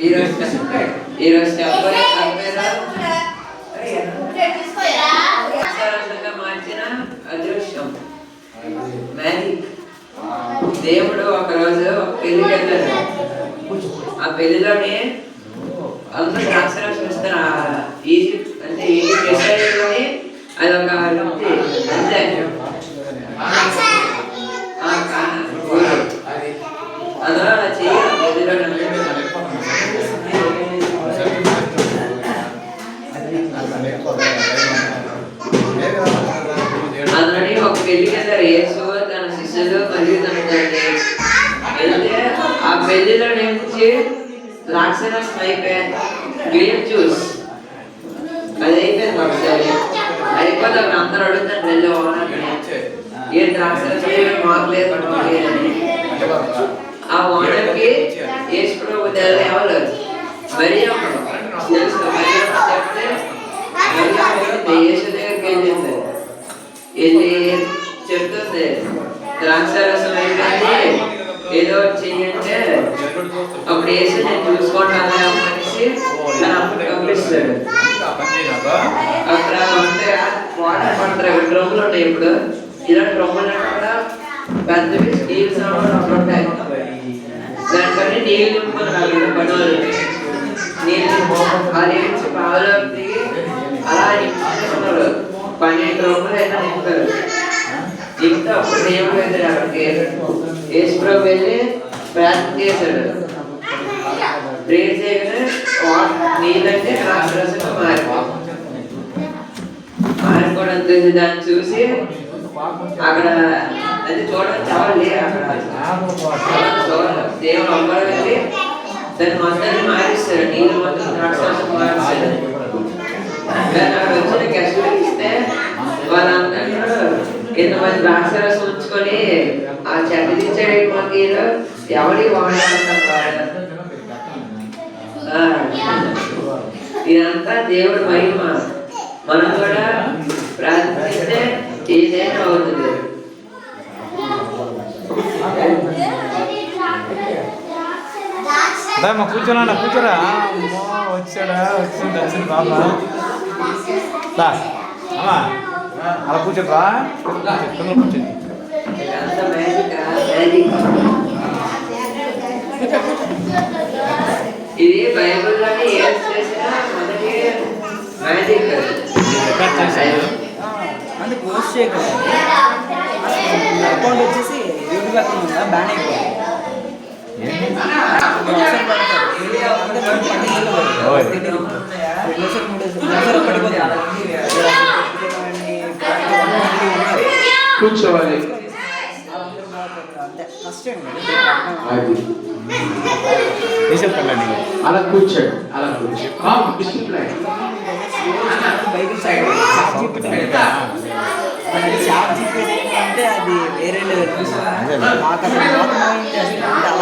ఈరోజు మార్చిన అదృష్టం మ్యాజిక్. దేవుడు ఒకరోజు పెళ్లికి వెళ్ళాడు. ఆ పెళ్లిలోనే అందరూ ద్రాక్షరసం ఇస్తారు. ఈజిప్ట్ అంటే ఈజిప్ట్ ఇస్రాయేల్లోని అదొక అంతే. అలా చేయాలి పెళ్లిలో. అందులోని ఒక పెళ్లికి వెళ్ళారు యేసు తన శిష్యులు మరియు తన తండ్రి. వెళ్తే ఆ పెళ్లిలో నుంచి ద్రాక్షరసం అయిపోయింది. గ్రేప్ జ్యూస్ అది అయిపోయింది. ఒకసారి అయిపోతే అక్కడ అందరూ అడుగుతారు వెళ్ళి ఓనర్ని, ఏ ద్రాక్షరసం మాకలేదు అని. ఆ ఓనర్కి యేసు ప్రభు ఎవరు మరి తెలుసు. యేసు దగ్గరికి వెళ్ళింది. వెళ్ళి చెప్తుంది ద్రాక్షరసం అయిపోయింది, ఏదో చెయ్యంటే అప్పుడు వేసి నేను చూసుకుంటాను అనేసి పంపిస్తాడు. అక్కడ ఉంటే వాటర్ పడతారు. డ్రమ్ములు ఉంటాయి. ఇప్పుడు ఇలాంటి డ్రమ్ములు కూడా పెద్దవి స్టీల్ సామాన్లు అక్కడ ఉంటాయి. దాంట్లోనే నీళ్ళు నింపుకున్నారు పనులు. నీళ్ళు అది పావులో దిగి అలా నింపుకున్నారు. 12 డ్రమ్ములు అయినా నింపారు. నింపితే అప్పుడు దేవుడు వెళ్ళాడు అక్కడికి. యేసు ప్రభు వెళ్ళి ప్రార్థన చేశాడు. ప్రేర్ చేయగానే నీళ్ళంటే ద్రాక్షరసంగా మారిపోవడం తెలిసి దాన్ని చూసి అక్కడ అది చూడడం చాలా లేదు. అక్కడ దేవుడు అమ్మడు వెళ్ళి దాన్ని మొత్తాన్ని మారిస్తాడు. నీళ్ళు మొత్తం ద్రాక్షరసం మారిస్తాడు. అక్కడ వచ్చిన గెస్టులకు ఇస్తే వాళ్ళందరూ ఎంతమంది ద్రాక్షరసం ఉంచుకొని ఆ చెడ్డ తెచ్చాడు మాకు ఎవరి వాడాలంటారు. ఇదంతా దేవుడు మహిమ. మనం కూడా ప్రార్థిస్తే ఏదైనా అవుతుంది. కూర్చోనా కూర్చోరా. వచ్చాడా వచ్చింది బాబా అమ్మా అలా కూర్చోరా. కూర్చోండి. ఇది బైబిల్లోని ఏం చేసినా మొదటి మ్యాజిక్ అంటే పోస్ట్ చేయగలరు. అకౌంట్ వచ్చేసి యూట్యూబ్ అకౌంట్ ఉందా బ్యాన్ అయిపోయింది. కూర్చోవాలి. అలా కూర్చోండి. అలా కూర్చోండి. బైబిల్ సైడ్ అంటే అది వేరే లెవెల్.